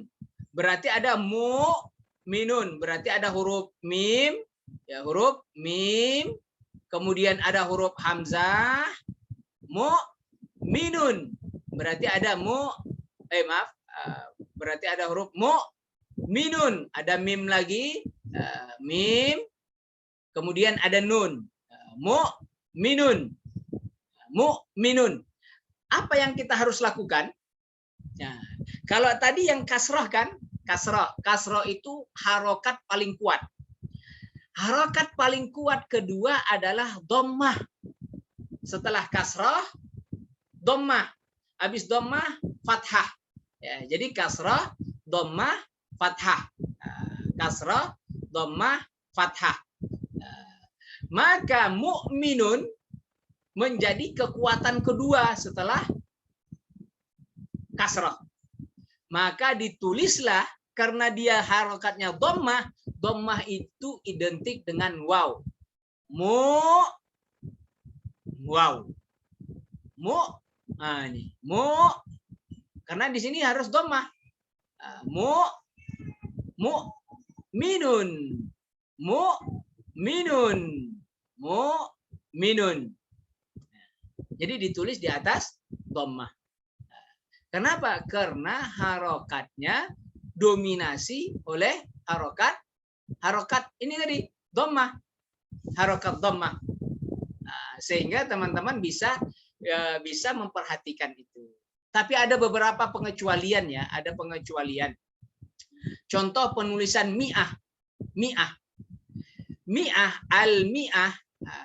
Berarti ada mu'minun, berarti ada huruf mim, ya huruf mim, kemudian ada huruf hamzah, mu'minun. Berarti ada berarti ada huruf mu'minun, ada mim lagi, mim, kemudian ada nun, mu'minun, mu'minun. Apa yang kita harus lakukan? Nah, kalau tadi yang kasroh kan, kasroh itu harokat paling kuat. Harokat paling kuat kedua adalah dhammah. Setelah kasroh, dhammah. Habis dhammah, fathah. Ya, jadi kasroh, dhammah, fathah. Kasroh, dhammah, fathah. Maka mu'minun menjadi kekuatan kedua setelah kasroh. Maka ditulislah karena dia harokatnya dhammah, dhammah itu identik dengan waw. Waw. Ini karena di sini harus dhammah. Minun. Minun. Jadi ditulis di atas dhammah. Kenapa? Karena harokatnya dominasi oleh harokat ini tadi dhammah. Harokat dhammah. Sehingga teman-teman bisa memperhatikan itu. Tapi ada beberapa pengecualian ya, ada pengecualian. Contoh penulisan mi'ah. Mi'ah, al-mi'ah,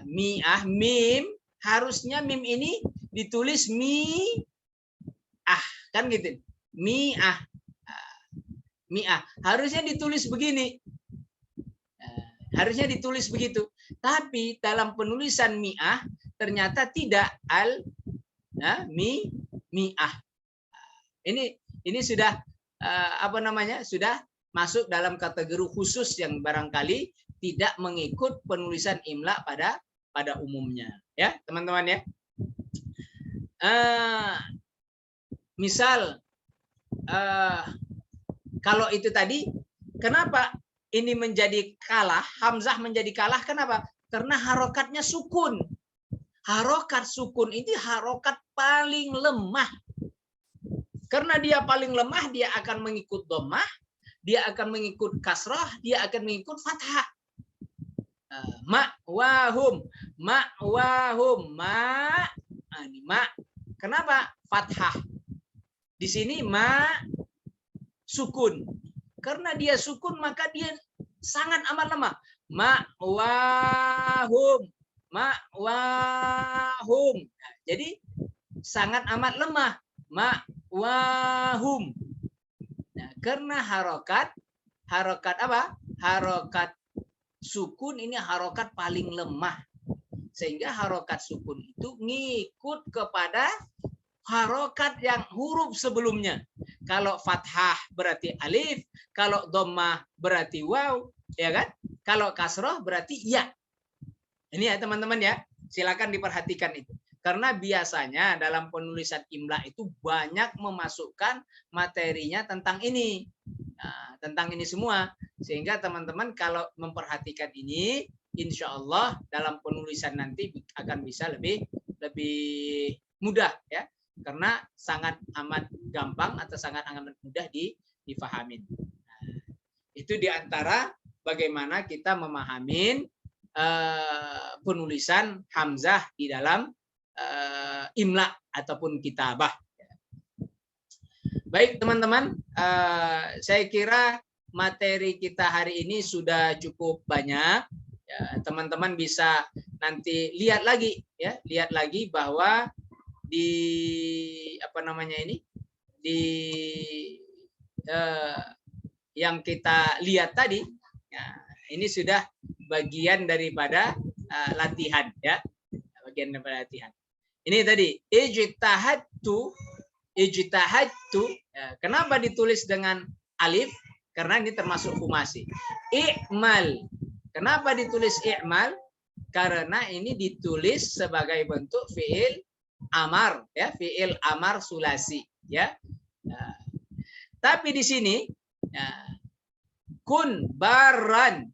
mi'ah, mim, harusnya mim ini ditulis mi'ah, kan gitu. Mi'ah. Mi'ah. Harusnya ditulis begini. Harusnya ditulis begitu. Tapi dalam penulisan mi'ah ternyata tidak mi'ah. Ini sudah sudah masuk dalam kategori khusus yang barangkali tidak mengikut penulisan imla pada umumnya, ya teman-teman ya. Misal kalau itu tadi, kenapa ini menjadi kalah? Hamzah menjadi kalah, kenapa? Karena harokatnya sukun. Harokat sukun ini harokat paling lemah. Karena dia paling lemah, dia akan mengikut dhammah, dia akan mengikut kasrah, dia akan mengikut fathah. Ma'wahum, ma'wahum, ini ma. Kenapa? Fathah. Di sini sukun. Karena dia sukun maka dia sangat amat lemah. Ma'wahum, ma'wahum. Jadi sangat amat lemah. Ma'wahum. Nah, karena harokat apa? Harokat sukun ini harokat paling lemah. Sehingga harokat sukun itu ngikut kepada harokat yang huruf sebelumnya. Kalau fathah berarti alif, kalau dhammah berarti waw, ya kan? Kalau kasroh berarti ya. Ini ya teman-teman ya, silakan diperhatikan itu. Karena biasanya dalam penulisan imla itu banyak memasukkan materinya tentang ini. Nah, tentang ini semua. Sehingga teman-teman kalau memperhatikan ini, insya Allah dalam penulisan nanti akan bisa lebih mudah ya, karena sangat amat gampang atau sangat amat mudah difahamin. Itu diantara bagaimana kita memahamin penulisan hamzah di dalam imla ataupun kitabah. Baik teman-teman, saya kira materi kita hari ini sudah cukup banyak. Teman-teman bisa nanti lihat lagi ya, lihat lagi bahwa di apa namanya ini di yang kita lihat tadi, ya, ini sudah bagian daripada latihan ya, bagian daripada latihan. Ini tadi ijtahadtu, ya, kenapa ditulis dengan alif? Karena ini termasuk humasi. I'mal, kenapa ditulis i'mal? Karena ini ditulis sebagai bentuk fiil amar ya, fiil amar sulasi ya. Nah, tapi di sini ya, kun barran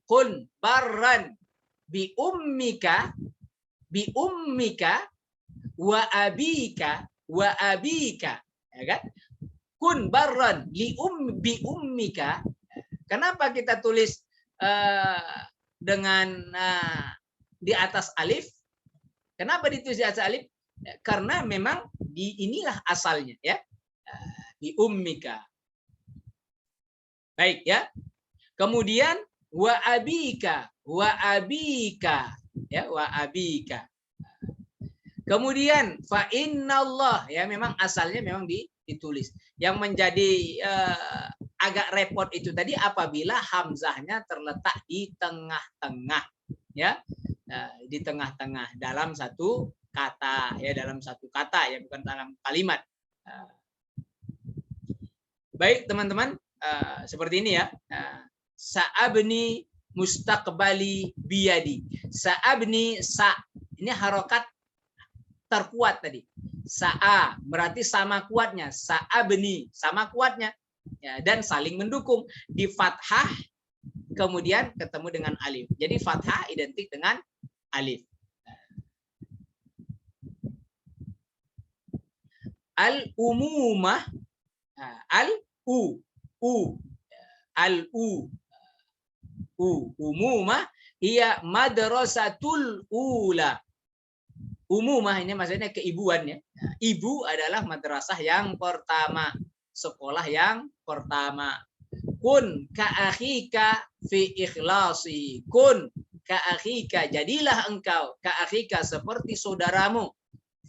bi ummika wa abika ya kan? Kun barran bi ummika. Kenapa kita tulis dengan di atas alif? Kenapa ditulis di atas alif? Karena memang inilah asalnya ya, bi ummika. Baik ya. Kemudian wa abika ya, wa abika. Kemudian fa innallah ya, memang asalnya memang ditulis. Yang menjadi agak repot itu tadi apabila hamzahnya terletak di tengah-tengah ya, di tengah-tengah dalam satu kata ya, dalam satu kata ya, bukan dalam kalimat. Baik teman-teman, seperti ini ya. Sa'abni mustaqbali biyadi. Sa'abni ini harokat terkuat tadi. Sa'a berarti sama kuatnya. Sa'abni sama kuatnya ya, dan saling mendukung. Di fathah kemudian ketemu dengan alif. Jadi fathah identik dengan alif. Al-umumah, umumah ia madrasatul ula. Umumah ini maksudnya keibuan ya. Ibu adalah madrasah yang pertama, sekolah yang pertama. Kun ka'akhika fi ikhlasi. Kun ka'akhika, jadilah engkau ka'akhika seperti saudaramu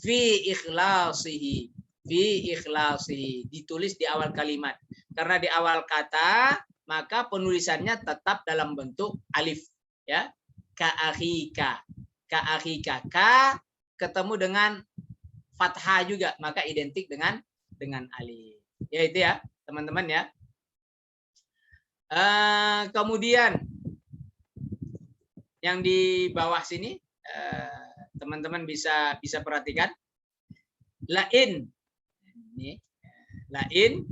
fi ikhlasihi. Fi ikhlasihi, ditulis di awal kalimat. Karena di awal kata, maka penulisannya tetap dalam bentuk alif ya. Ka'akhika. Ka'akhika. Ka ketemu dengan fathah juga, maka identik dengan alif. Ya itu ya, teman-teman ya. Kemudian yang di bawah sini teman-teman bisa perhatikan. Lain. Ini lain.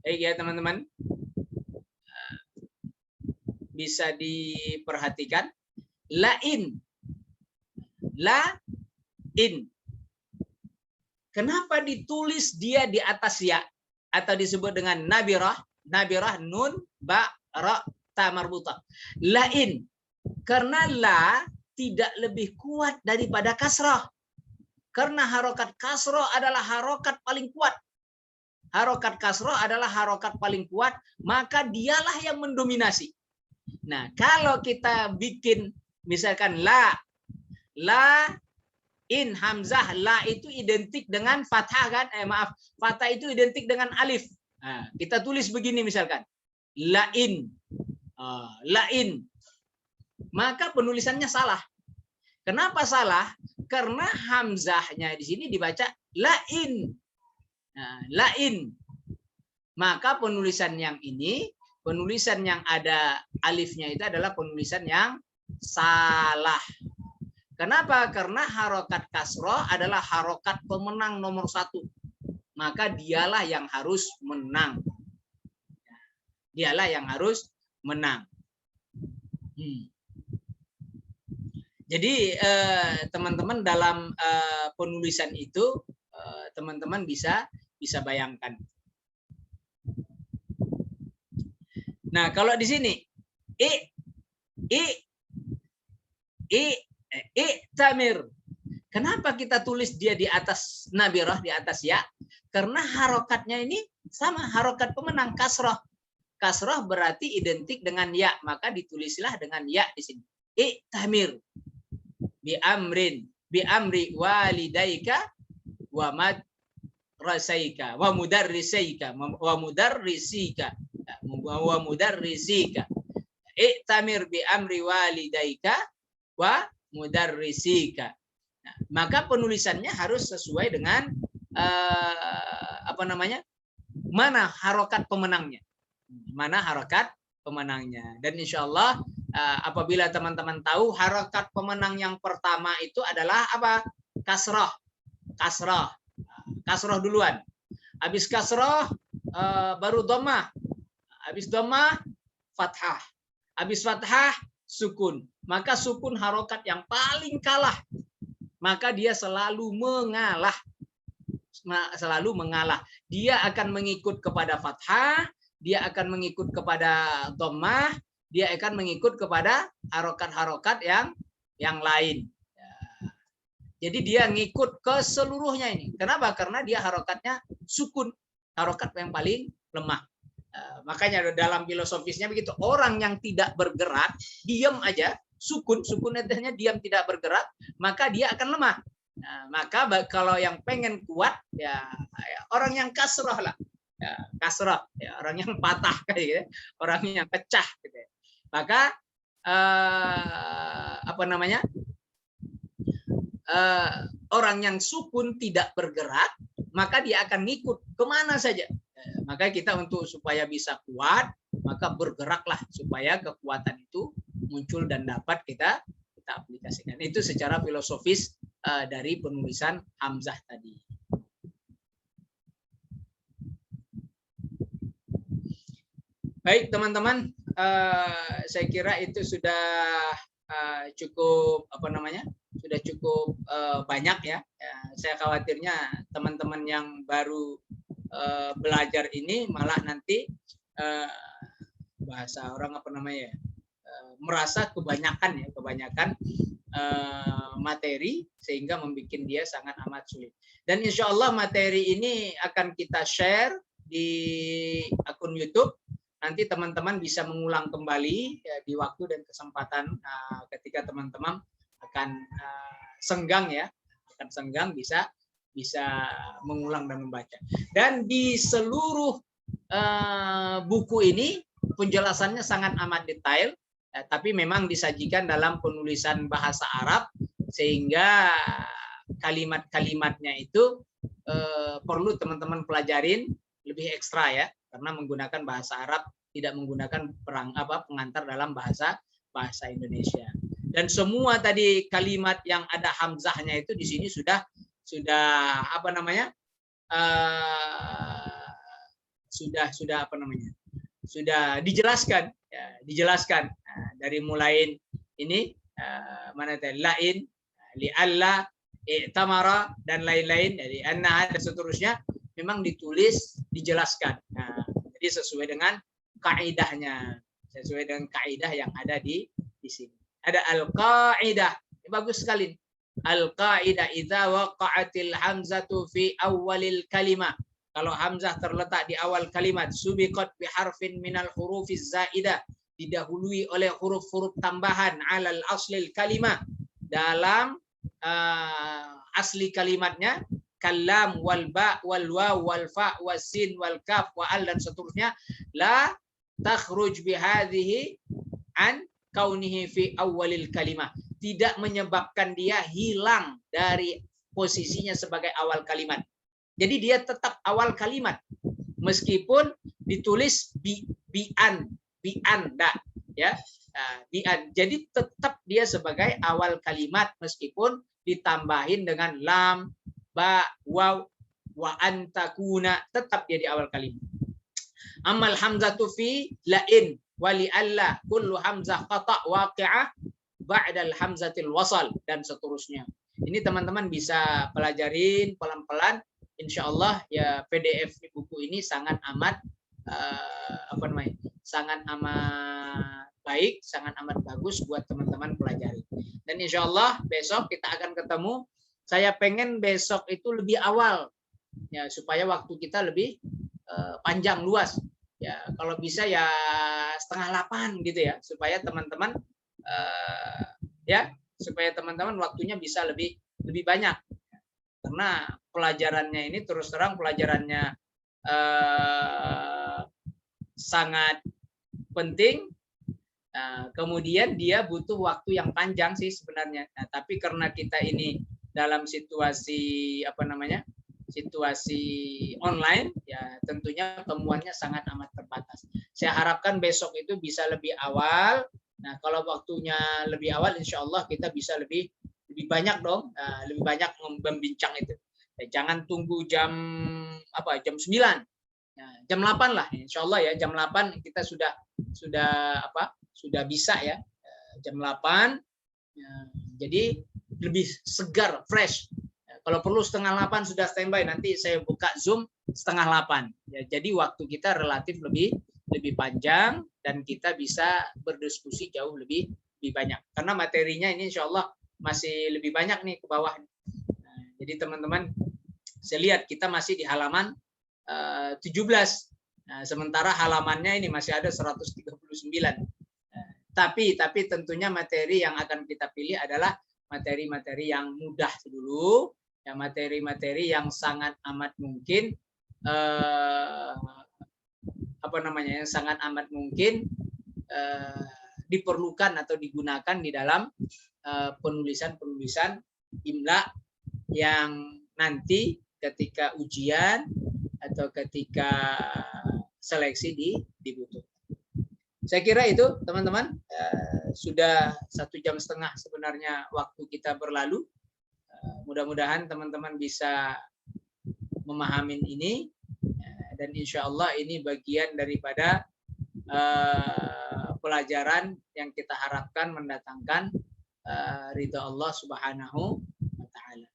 Baik ya teman-teman, bisa diperhatikan. Lain, kenapa ditulis dia di atas ya atau disebut dengan nabirah? Nabirah nun ba ra ta marbutah. Lain, karena la tidak lebih kuat daripada kasrah. Karena harokat kasrah adalah harokat paling kuat. Harokat kasroh adalah harokat paling kuat, maka dialah yang mendominasi. Nah, kalau kita bikin misalkan la in hamzah, la itu identik dengan fathah kan? Fathah itu identik dengan alif. Nah, kita tulis begini misalkan, lain, maka penulisannya salah. Kenapa salah? Karena hamzahnya di sini dibaca lain. Nah, lain, maka penulisan yang ini, penulisan yang ada alifnya itu adalah penulisan yang salah. Kenapa? Karena harokat kasroh adalah harokat pemenang nomor 1. Maka dialah yang harus menang. Dialah yang harus menang. Jadi teman-teman dalam penulisan itu teman-teman bisa bayangkan. Nah, kalau di sini tamir. Kenapa kita tulis dia di atas nabirah, di atas ya? Karena harokatnya ini sama, harokat pemenang kasroh. Kasroh berarti identik dengan ya, maka ditulislah dengan ya di sini. Tamir bi amri walidaika wa madrasaika wa mudarrisaika wa mudarrisika wa mudarrisika. Tamir bi amri walidaika wa mudarrisika. Nah, maka penulisannya harus sesuai dengan mana harokat pemenangnya, dan insya Allah apabila teman-teman tahu harokat pemenang yang pertama itu adalah apa? Kasroh duluan, habis kasroh baru dhammah, habis dhammah fathah, habis fathah sukun. Maka sukun harokat yang paling kalah, maka dia selalu mengalah. Dia akan mengikut kepada fathah, dia akan mengikut kepada dhammah, dia akan mengikut kepada harokat-harokat yang lain. Jadi dia ngikut ke seluruhnya ini. Kenapa? Karena dia harokatnya sukun, harokat yang paling lemah. Makanya dalam filosofisnya begitu, orang yang tidak bergerak, diam aja, sukun artinya diam tidak bergerak, maka dia akan lemah. Nah, maka kalau yang pengen kuat ya orang yang kasroh lah, ya, kasroh ya, orang yang patah kayak gitu, orang yang pecah gitu. Maka orang yang sukun tidak bergerak, maka dia akan ngikut kemana saja. Maka kita supaya bisa kuat, maka bergeraklah supaya kekuatan itu muncul dan dapat kita aplikasikan. Itu secara filosofis dari penulisan hamzah tadi. Baik teman-teman, saya kira itu sudah cukup sudah cukup banyak ya. Saya khawatirnya teman-teman yang baru belajar ini malah nanti bahasa orang merasa kebanyakan materi sehingga membuat dia sangat amat sulit. Dan insya Allah materi ini akan kita share di akun YouTube. Nanti teman-teman bisa mengulang kembali ya, di waktu dan kesempatan ketika teman-teman akan senggang bisa mengulang dan membaca. Dan di seluruh buku ini penjelasannya sangat amat detail, tapi memang disajikan dalam penulisan bahasa Arab sehingga kalimat-kalimatnya itu perlu teman-teman pelajarin lebih ekstra ya, karena menggunakan bahasa Arab, tidak menggunakan pengantar dalam bahasa Indonesia. Dan semua tadi kalimat yang ada hamzahnya itu di sini sudah dijelaskan ya, dari mulai ini lain, li'alla, i'tamara dan lain-lain, dari anna dan seterusnya memang dijelaskan. Nah, jadi sesuai dengan kaidahnya, yang ada di sini. Ada al-qaidah, bagus sekali. Al-qaidah idza waqa'atil hamzatu fi awwalil kalimah. Kalau hamzah terletak di awal kalimat, subiqat bi harfin minal hurufiz zaidah, didahului oleh huruf-huruf tambahan alal aslil kalimah, dalam asli kalimatnya, kalam wal ba wal waw wal fa was sin wal kaf wa al dan seterusnya, la takhruj bi hadhihi an kaunihi fi awwalil kalimah, tidak menyebabkan dia hilang dari posisinya sebagai awal kalimat. Jadi dia tetap awal kalimat meskipun ditulis bi'anda ya. Jadi tetap dia sebagai awal kalimat meskipun ditambahin dengan lam, ba, waw, wa antakuna, tetap dia di awal kalimat. Amal hamzatu fi lain wali alla kullu hamzah qata waqi'ah ba'dal hamzatil wasal dan seterusnya. Ini teman-teman bisa pelajarin pelan-pelan. Insya Allah ya PDF buku ini sangat amat sangat amat baik, sangat amat bagus buat teman-teman pelajari. Dan insya Allah besok kita akan ketemu. Saya pengen besok itu lebih awal ya supaya waktu kita lebih panjang luas. Ya kalau bisa ya 7:30 gitu ya supaya teman-teman supaya teman-teman waktunya bisa lebih banyak. Karena pelajarannya ini terus terang pelajarannya sangat penting. Kemudian dia butuh waktu yang panjang sih sebenarnya. Nah, tapi karena kita ini dalam situasi situasi online, ya tentunya temuannya sangat amat terbatas. Saya harapkan besok itu bisa lebih awal. Nah, kalau waktunya lebih awal, insya Allah kita bisa lebih banyak dong, lebih banyak membincang itu. Ya, jangan tunggu jam 9, ya, jam 8 lah, insya Allah ya jam 8 kita sudah bisa ya, jam 8. Ya, jadi lebih segar, fresh. Kalau perlu 7:30 sudah standby, nanti saya buka Zoom 7:30. Ya, jadi waktu kita relatif lebih panjang dan kita bisa berdiskusi jauh lebih banyak. Karena materinya ini insya Allah masih lebih banyak nih ke bawah. Nah, jadi teman-teman, saya lihat kita masih di halaman 17. Nah, sementara halamannya ini masih ada 139. Tapi tentunya materi yang akan kita pilih adalah materi-materi yang mudah dulu. Ya, materi-materi yang sangat amat mungkin yang sangat amat mungkin diperlukan atau digunakan di dalam penulisan imla yang nanti ketika ujian atau ketika seleksi dibutuhkan. Saya kira itu teman-teman, sudah 1,5 jam sebenarnya waktu kita berlalu. Mudah-mudahan teman-teman bisa memahami ini, dan insya Allah ini bagian daripada pelajaran yang kita harapkan mendatangkan ridha Allah Subhanahu wa Ta'ala.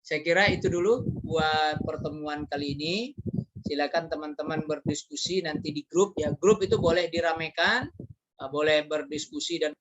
Saya kira itu dulu buat pertemuan kali ini. Silakan teman-teman berdiskusi nanti di grup ya. Grup itu boleh diramaikan, boleh berdiskusi dan